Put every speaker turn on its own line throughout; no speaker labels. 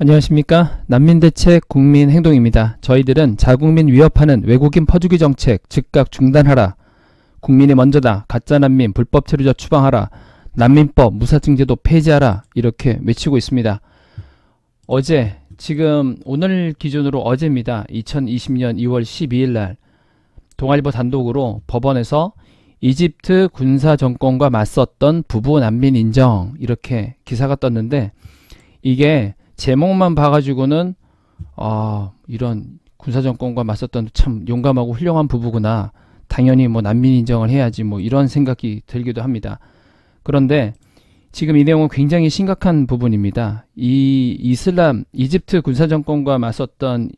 안녕하십니까. 난민대책 국민행동입니다. 저희들은 자국민 위협하는 외국인 퍼주기 정책 즉각 중단하라, 국민이 먼저다, 가짜난민 불법 체류자 추방하라, 난민법 무사증제도 폐지하라 이렇게 외치고 있습니다. 어제, 지금 오늘 기준으로 어제입니다. 2020년 2월 12일 날 동아일보 단독으로 법원에서 이집트 군사정권과 맞섰던 부부 난민 인정 이렇게 기사가 떴는데, 이게 제목만 봐가지고는 이런 군사정권과 맞섰던 참 용감하고 훌륭한 부부구나, 당연히 뭐 난민 인정을 해야지, 뭐 이런 생각이 들기도 합니다. 그런데 지금 이 내용은 굉장히 심각한 부분입니다. 이 이집트 군사정권과 맞섰던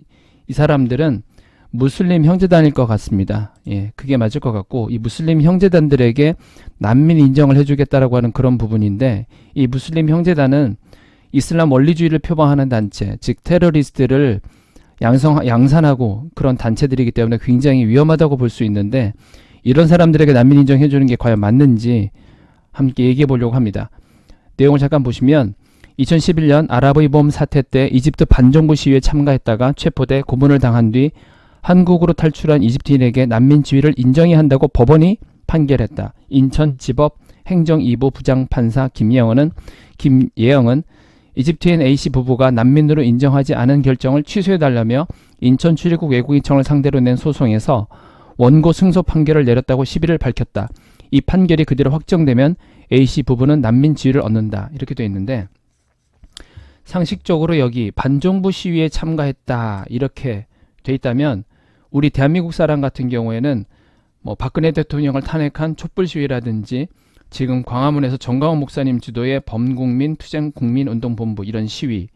이 사람들은 무슬림 형제단일 것 같습니다. 예, 그게 맞을 것 같고, 이 무슬림 형제단들에게 난민 인정을 해주겠다라고 하는 그런 부분인데, 이 무슬림 형제단은 이슬람 원리주의를 표방하는 단체, 즉 테러리스트를 양산하고 그런 단체들이기 때문에 굉장히 위험하다고 볼 수 있는데, 이런 사람들에게 난민 인정해주는 게 과연 맞는지 함께 얘기해 보려고 합니다. 내용을 잠깐 보시면, 2011년 아랍의 봄 사태 때 이집트 반정부 시위에 참가했다가 체포돼 고문을 당한 뒤 한국으로 탈출한 이집트인에게 난민 지위를 인정해야 한다고 법원이 판결했다. 인천지법 행정 2부 부장판사 김예영은 이집트인 A씨 부부가 난민으로 인정하지 않은 결정을 취소해달라며 인천 출입국 외국인청을 상대로 낸 소송에서 원고 승소 판결을 내렸다고 11일 밝혔다. 이 판결이 그대로 확정되면 A씨 부부는 난민 지위를 얻는다. 이렇게 되어 있는데, 상식적으로 여기 반정부 시위에 참가했다 이렇게 돼 있다면, 우리 대한민국 사람 같은 경우에는 뭐 박근혜 대통령을 탄핵한 촛불 시위라든지 지금 광화문에서 정광훈 목사님 주도의 범국민 투쟁국민운동본부 이런 시위,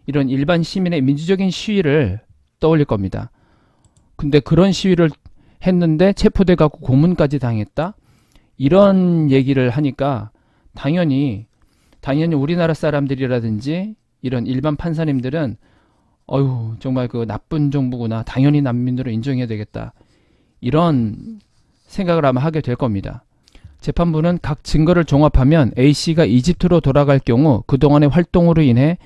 이런 일반 시민의 민주적인 시위를 떠올릴 겁니다. 근데 그런 시위를 했는데 체포돼 갖고 고문까지 당했다? 이런 얘기를 하니까 당연히 우리나라 사람들이라든지 이런 일반 판사님들은 정말 그 나쁜 정부구나, 당연히 난민으로 인정해야 되겠다, 이런 생각을 아마 하게 될 겁니다. 재판부는 각 증거를 종합하면 A씨가 이집트로 돌아갈 경우 그동안의 활동으로 인해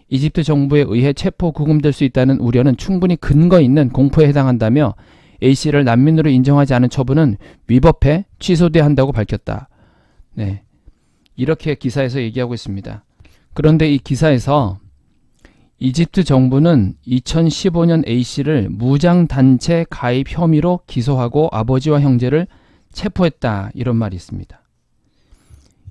이집트 정부에 의해 체포 구금될 수 있다는 우려는 충분히 근거 있는 공포에 해당한다며 A씨를 난민으로 인정하지 않은 처분은 위법해 취소돼야 한다고 밝혔다. 네, 이렇게 기사에서 얘기하고 있습니다. 그런데 이 기사에서 이집트 정부는 2015년 A씨를 무장단체 가입 혐의로 기소하고 아버지와 형제를 체포했다, 이런 말이 있습니다.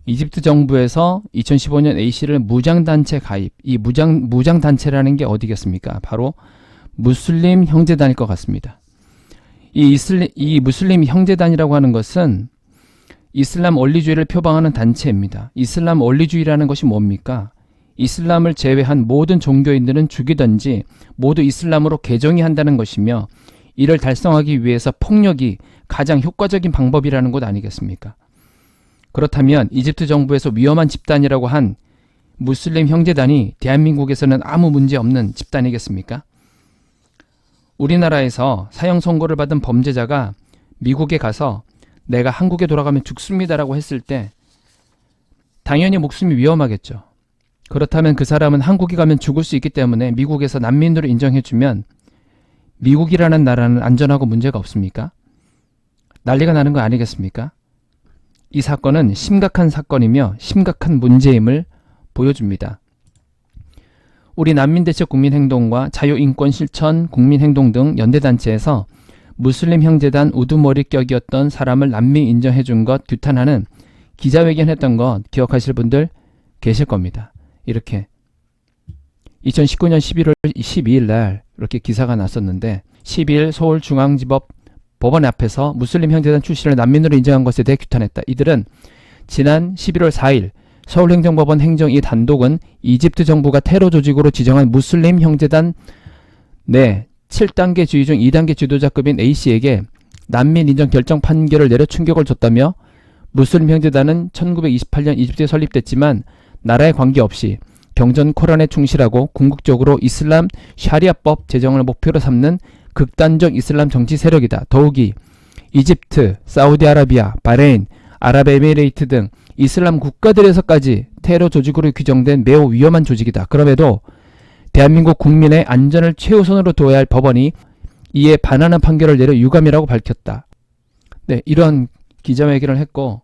이집트 정부에서 2015년 A씨를 무장단체 가입, 이 무장단체라는 게 어디겠습니까? 바로 무슬림 형제단일 것 같습니다. 이 무슬림 형제단이라고 하는 것은 이슬람 원리주의를 표방하는 단체입니다. 이슬람 원리주의라는 것이 뭡니까? 이슬람을 제외한 모든 종교인들은 죽이든지 모두 이슬람으로 개종해야 한다는 것이며, 이를 달성하기 위해서 폭력이 가장 효과적인 방법이라는 것 아니겠습니까? 그렇다면 이집트 정부에서 위험한 집단이라고 한 무슬림 형제단이 대한민국에서는 아무 문제 없는 집단이겠습니까? 우리나라에서 사형 선고를 받은 범죄자가 미국에 가서 내가 한국에 돌아가면 죽습니다라고 했을 때 당연히 목숨이 위험하겠죠. 그렇다면 그 사람은 한국에 가면 죽을 수 있기 때문에 미국에서 난민으로 인정해주면 미국이라는 나라는 안전하고 문제가 없습니까? 난리가 나는 거 아니겠습니까? 이 사건은 심각한 사건이며 심각한 문제임을 보여줍니다. 우리 난민대책 국민행동과 자유인권실천 국민행동 등 연대단체에서 무슬림 형제단 우두머리격이었던 사람을 난민 인정해준 것 규탄하는 기자회견했던 것 기억하실 분들 계실 겁니다. 이렇게 2019년 11월 12일 날 이렇게 기사가 났었는데, 12일 서울중앙지법 법원 앞에서 무슬림 형제단 출신을 난민으로 인정한 것에 대해 규탄했다. 이들은 지난 11월 4일 서울행정법원 행정 이 단독은 이집트 정부가 테러 조직으로 지정한 무슬림 형제단 내 7단계 주의 중 2단계 지도자급인 A씨에게 난민 인정 결정 판결을 내려 충격을 줬다며, 무슬림 형제단은 1928년 이집트에 설립됐지만 나라에 관계없이 경전 코란에 충실하고 궁극적으로 이슬람 샤리아법 제정을 목표로 삼는 극단적 이슬람 정치 세력이다. 더욱이 이집트, 사우디아라비아, 바레인, 아랍에미레이트 등 이슬람 국가들에서까지 테러 조직으로 규정된 매우 위험한 조직이다. 그럼에도 대한민국 국민의 안전을 최우선으로 둬야 할 법원이 이에 반하는 판결을 내려 유감이라고 밝혔다. 네, 이런 기자회견을 했고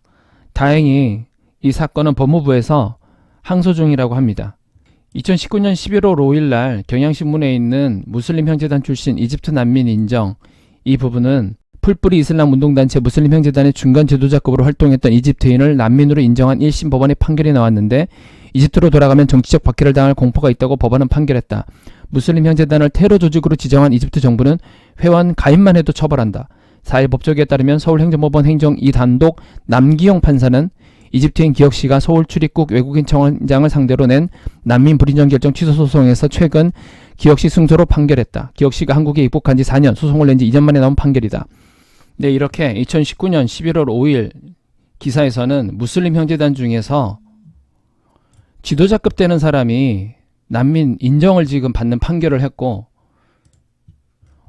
다행히 이 사건은 법무부에서 항소 중이라고 합니다. 2019년 11월 5일 날 경향신문에 있는 무슬림 형제단 출신 이집트 난민 인정, 이 부분은 풀뿌리 이슬람 운동단체 무슬림 형제단의 중간 지도자급으로 활동했던 이집트인을 난민으로 인정한 1심 법원의 판결이 나왔는데 이집트로 돌아가면 정치적 박해를 당할 공포가 있다고 법원은 판결했다. 무슬림 형제단을 테러 조직으로 지정한 이집트 정부는 회원 가입만 해도 처벌한다. 4일 법조계에 따르면 서울행정법원 행정 2단독 남기용 판사는 이집트인 기혁씨가 서울 출입국 외국인 청원장을 상대로 낸 난민 불인정 결정 취소 소송에서 최근 기혁씨 승소로 판결했다. 기혁씨가 한국에 입국한 지 4년, 소송을 낸 지 2년 만에 나온 판결이다. 네, 이렇게 2019년 11월 5일 기사에서는 무슬림 형제단 중에서 지도자급 되는 사람이 난민 인정을 지금 받는 판결을 했고,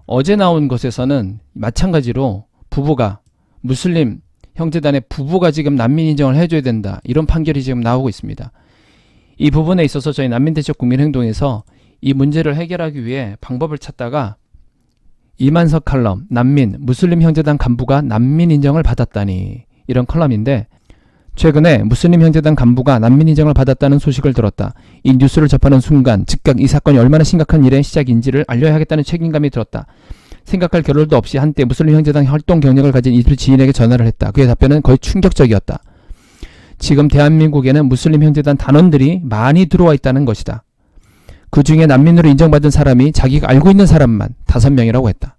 어제 나온 것에서는 마찬가지로 부부가, 무슬림 형제단의 부부가 지금 난민 인정을 해줘야 된다, 이런 판결이 지금 나오고 있습니다. 이 부분에 있어서 저희 난민대책 국민행동에서 이 문제를 해결하기 위해 방법을 찾다가 이만석 칼럼, 난민, 무슬림 형제단 간부가 난민 인정을 받았다니, 이런 컬럼인데, 최근에 무슬림 형제단 간부가 난민 인정을 받았다는 소식을 들었다. 이 뉴스를 접하는 순간 즉각 이 사건이 얼마나 심각한 일의 시작인지를 알려야 하겠다는 책임감이 들었다. 생각할 겨를도 없이 한때 무슬림 형제단 활동 경력을 가진 이들 지인에게 전화를 했다. 그의 답변은 거의 충격적이었다. 지금 대한민국에는 무슬림 형제단 단원들이 많이 들어와 있다는 것이다. 그 중에 난민으로 인정받은 사람이 자기가 알고 있는 사람만 5명이라고 했다.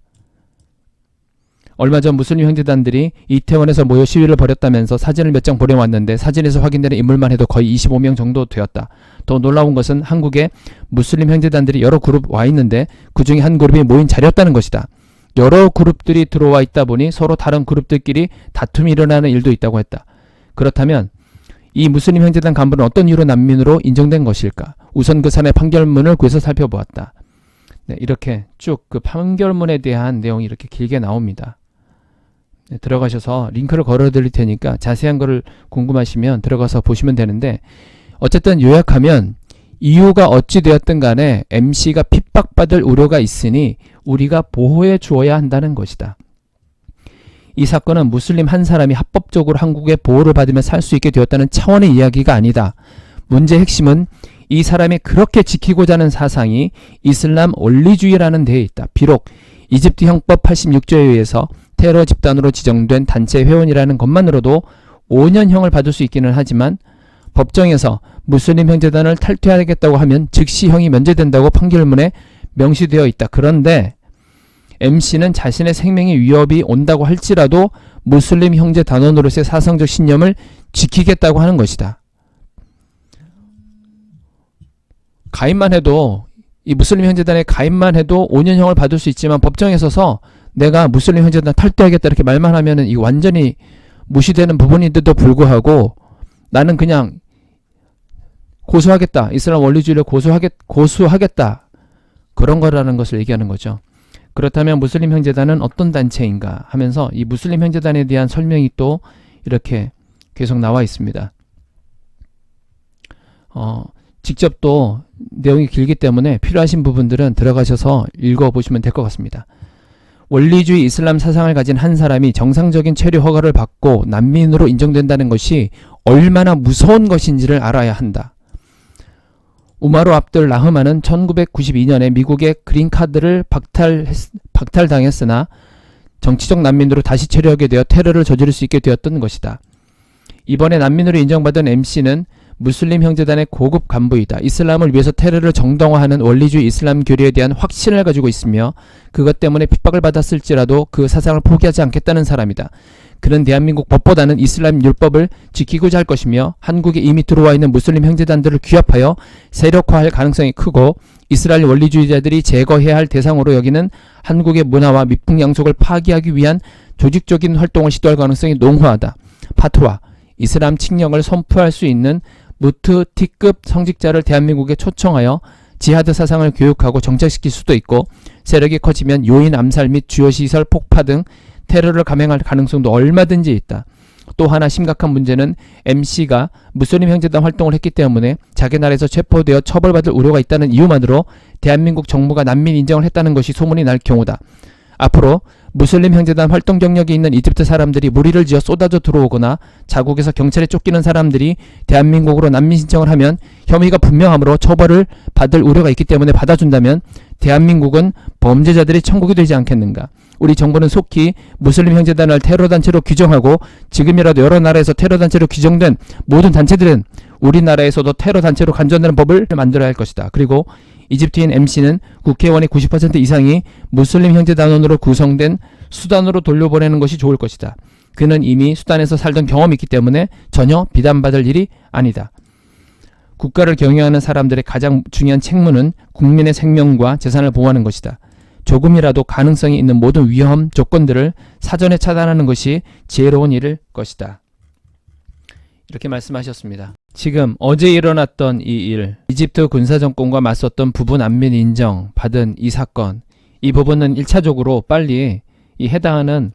얼마 전 무슬림 형제단들이 이태원에서 모여 시위를 벌였다면서 사진을 몇 장 보내왔는데 사진에서 확인되는 인물만 해도 거의 25명 정도 되었다. 더 놀라운 것은 한국에 무슬림 형제단들이 여러 그룹 와 있는데 그 중에 한 그룹이 모인 자리였다는 것이다. 여러 그룹들이 들어와 있다 보니 서로 다른 그룹들끼리 다툼이 일어나는 일도 있다고 했다. 그렇다면 이 무슬림 형제단 간부는 어떤 이유로 난민으로 인정된 것일까? 우선 그 사람의 판결문을 구해서 살펴보았다. 네, 이렇게 쭉 그 판결문에 대한 내용이 이렇게 길게 나옵니다. 네, 들어가셔서 링크를 걸어 드릴 테니까 자세한 거를 궁금하시면 들어가서 보시면 되는데, 어쨌든 요약하면 이유가 어찌 되었든 간에 MC가 핍박받을 우려가 있으니 우리가 보호해 주어야 한다는 것이다. 이 사건은 무슬림 한 사람이 합법적으로 한국의 보호를 받으며 살 수 있게 되었다는 차원의 이야기가 아니다. 문제의 핵심은 이 사람이 그렇게 지키고자 하는 사상이 이슬람 원리주의라는 데에 있다. 비록 이집트 형법 86조에 의해서 테러 집단으로 지정된 단체 회원이라는 것만으로도 5년형을 받을 수 있기는 하지만 법정에서 무슬림 형제단을 탈퇴하겠다고 하면 즉시 형이 면제된다고 판결문에 명시되어 있다. 그런데 MC는 자신의 생명에 위협이 온다고 할지라도 무슬림 형제 단원으로서의 사상적 신념을 지키겠다고 하는 것이다. 가입만 해도, 이 무슬림 형제단에 가입만 해도 5년형을 받을 수 있지만 법정에 서서 내가 무슬림 형제단 탈퇴하겠다 이렇게 말만 하면은 이 완전히 무시되는 부분인데도 불구하고 나는 그냥 고수하겠다, 이슬람 원리주의를 고수하겠다, 그런 거라는 것을 얘기하는 거죠. 그렇다면 무슬림 형제단은 어떤 단체인가 하면서 이 무슬림 형제단에 대한 설명이 또 이렇게 계속 나와 있습니다. 직접 또 내용이 길기 때문에 필요하신 부분들은 들어가셔서 읽어보시면 될 것 같습니다. 원리주의 이슬람 사상을 가진 한 사람이 정상적인 체류 허가를 받고 난민으로 인정된다는 것이 얼마나 무서운 것인지를 알아야 한다. 우마르 압들 라흐만은 1992년에 미국의 그린카드를 박탈당했으나 정치적 난민으로 다시 체류하게 되어 테러를 저지를 수 있게 되었던 것이다. 이번에 난민으로 인정받은 MC는 무슬림 형제단의 고급 간부이다. 이슬람을 위해서 테러를 정당화하는 원리주의 이슬람 교리에 대한 확신을 가지고 있으며 그것 때문에 핍박을 받았을지라도 그 사상을 포기하지 않겠다는 사람이다. 그는 대한민국 법보다는 이슬람 율법을 지키고자 할 것이며 한국에 이미 들어와 있는 무슬림 형제단들을 규합하여 세력화할 가능성이 크고 이스라엘 원리주의자들이 제거해야 할 대상으로 여기는 한국의 문화와 미풍양속을 파기하기 위한 조직적인 활동을 시도할 가능성이 농후하다. 파트와 이슬람 칙령을 선포할 수 있는 무트티급 성직자를 대한민국에 초청하여 지하드 사상을 교육하고 정착시킬 수도 있고 세력이 커지면 요인 암살 및 주요시설 폭파 등 테러를 감행할 가능성도 얼마든지 있다. 또 하나 심각한 문제는 MC가 무슬림 형제단 활동을 했기 때문에 자기 나라에서 체포되어 처벌받을 우려가 있다는 이유만으로 대한민국 정부가 난민 인정을 했다는 것이 소문이 날 경우다. 앞으로 무슬림 형제단 활동 경력이 있는 이집트 사람들이 무리를 지어 쏟아져 들어오거나 자국에서 경찰에 쫓기는 사람들이 대한민국으로 난민 신청을 하면 혐의가 분명하므로 처벌을 받을 우려가 있기 때문에 받아준다면 대한민국은 범죄자들이 천국이 되지 않겠는가. 우리 정부는 속히 무슬림 형제단을 테러단체로 규정하고 지금이라도 여러 나라에서 테러단체로 규정된 모든 단체들은 우리나라에서도 테러단체로 간주한다는 법을 만들어야 할 것이다. 그리고 이집트인 MC는 국회의원의 90% 이상이 무슬림 형제단원으로 구성된 수단으로 돌려보내는 것이 좋을 것이다. 그는 이미 수단에서 살던 경험이 있기 때문에 전혀 비난받을 일이 아니다. 국가를 경영하는 사람들의 가장 중요한 책무는 국민의 생명과 재산을 보호하는 것이다. 조금이라도 가능성이 있는 모든 위험 조건들을 사전에 차단하는 것이 지혜로운 일일 것이다. 이렇게 말씀하셨습니다. 지금 어제 일어났던 이 일, 이집트 군사정권과 맞섰던 부분 난민 인정 받은 이 사건, 이 부분은 1차적으로 빨리 이 해당하는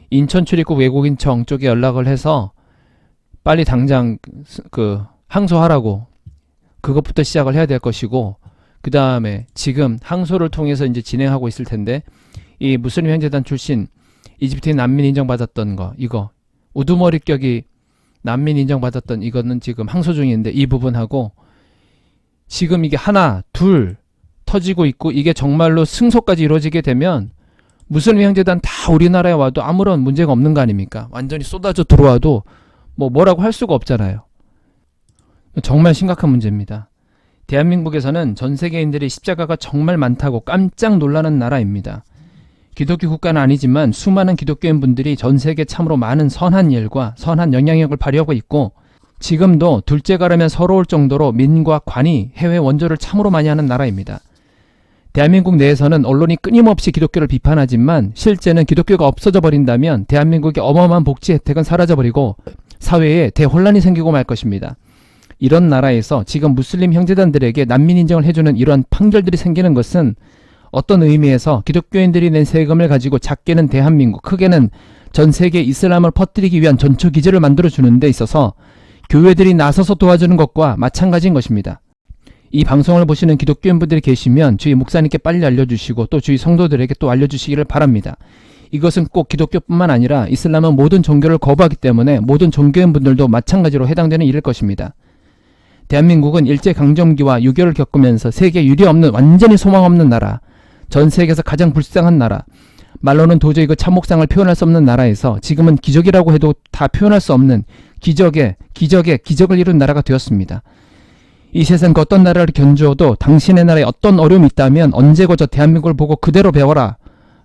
인천 출입국 외국인청 쪽에 연락을 해서 빨리 당장 항소하라고, 그것부터 시작을 해야 될 것이고, 그 다음에 지금 항소를 통해서 이제 진행하고 있을 텐데, 이 무슬림 형제단 출신 이집트인 난민 인정받았던 거, 이거 우두머리격이 난민 인정받았던 이거는 지금 항소 중인데, 이 부분하고 지금 이게 하나 둘 터지고 있고, 이게 정말로 승소까지 이루어지게 되면 무슬림 형제단 다 우리나라에 와도 아무런 문제가 없는 거 아닙니까? 완전히 쏟아져 들어와도 뭐라고 할 수가 없잖아요. 정말 심각한 문제입니다. 대한민국에서는 전 세계인들이 십자가가 정말 많다고 깜짝 놀라는 나라입니다. 기독교 국가는 아니지만 수많은 기독교인 분들이 전 세계 참으로 많은 선한 일과 선한 영향력을 발휘하고 있고, 지금도 둘째 가라면 서러울 정도로 민과 관이 해외 원조를 참으로 많이 하는 나라입니다. 대한민국 내에서는 언론이 끊임없이 기독교를 비판하지만 실제는 기독교가 없어져 버린다면 대한민국의 어마어마한 복지 혜택은 사라져버리고 사회에 대혼란이 생기고 말 것입니다. 이런 나라에서 지금 무슬림 형제단들에게 난민 인정을 해주는 이러한 판결들이 생기는 것은 어떤 의미에서 기독교인들이 낸 세금을 가지고 작게는 대한민국, 크게는 전 세계 이슬람을 퍼뜨리기 위한 전초 기제를 만들어주는 데 있어서 교회들이 나서서 도와주는 것과 마찬가지인 것입니다. 이 방송을 보시는 기독교인분들이 계시면 주위 목사님께 빨리 알려주시고 또 주위 성도들에게 또 알려주시기를 바랍니다. 이것은 꼭 기독교뿐만 아니라 이슬람은 모든 종교를 거부하기 때문에 모든 종교인분들도 마찬가지로 해당되는 일일 것입니다. 대한민국은 일제강점기와 6.25를 겪으면서 세계 유례 없는, 완전히 소망 없는 나라, 전 세계에서 가장 불쌍한 나라, 말로는 도저히 그 참혹상을 표현할 수 없는 나라에서 지금은 기적이라고 해도 다 표현할 수 없는 기적을 이룬 나라가 되었습니다. 이 세상 그 어떤 나라를 견주어도 당신의 나라에 어떤 어려움이 있다면 언제고 저 대한민국을 보고 그대로 배워라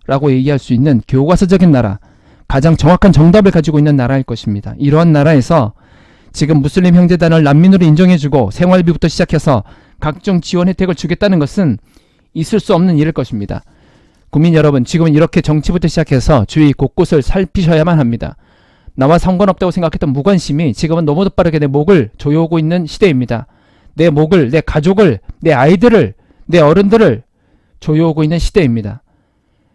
라고 얘기할 수 있는 교과서적인 나라, 가장 정확한 정답을 가지고 있는 나라일 것입니다. 이러한 나라에서 지금 무슬림 형제단을 난민으로 인정해주고 생활비부터 시작해서 각종 지원 혜택을 주겠다는 것은 있을 수 없는 일일 것입니다. 국민 여러분, 지금은 이렇게 정치부터 시작해서 주위 곳곳을 살피셔야만 합니다. 나와 상관없다고 생각했던 무관심이 지금은 너무도 빠르게 내 목을 조여오고 있는 시대입니다. 내 목을, 내 가족을, 내 아이들을, 내 어른들을 조여오고 있는 시대입니다.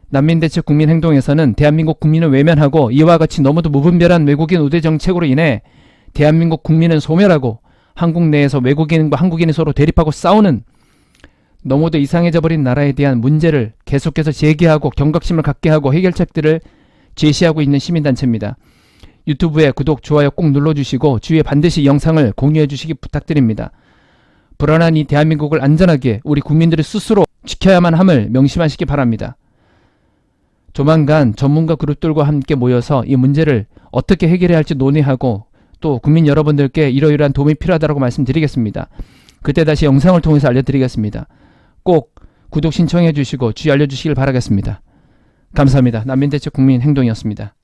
난민대책 국민행동에서는 대한민국 국민을 외면하고 이와 같이 너무도 무분별한 외국인 우대 정책으로 인해 대한민국 국민은 소멸하고 한국 내에서 외국인과 한국인이 서로 대립하고 싸우는 너무도 이상해져 버린 나라에 대한 문제를 계속해서 제기하고 경각심을 갖게 하고 해결책들을 제시하고 있는 시민단체입니다. 유튜브에 구독, 좋아요 꼭 눌러주시고 주위에 반드시 영상을 공유해 주시기 부탁드립니다. 불안한 이 대한민국을 안전하게 우리 국민들이 스스로 지켜야만 함을 명심하시기 바랍니다. 조만간 전문가 그룹들과 함께 모여서 이 문제를 어떻게 해결해야 할지 논의하고 또 국민 여러분들께 이러이러한 도움이 필요하다고 말씀드리겠습니다. 그때 다시 영상을 통해서 알려드리겠습니다. 꼭 구독 신청해 주시고 주의 알려주시길 바라겠습니다. 감사합니다. 난민대책 국민행동이었습니다.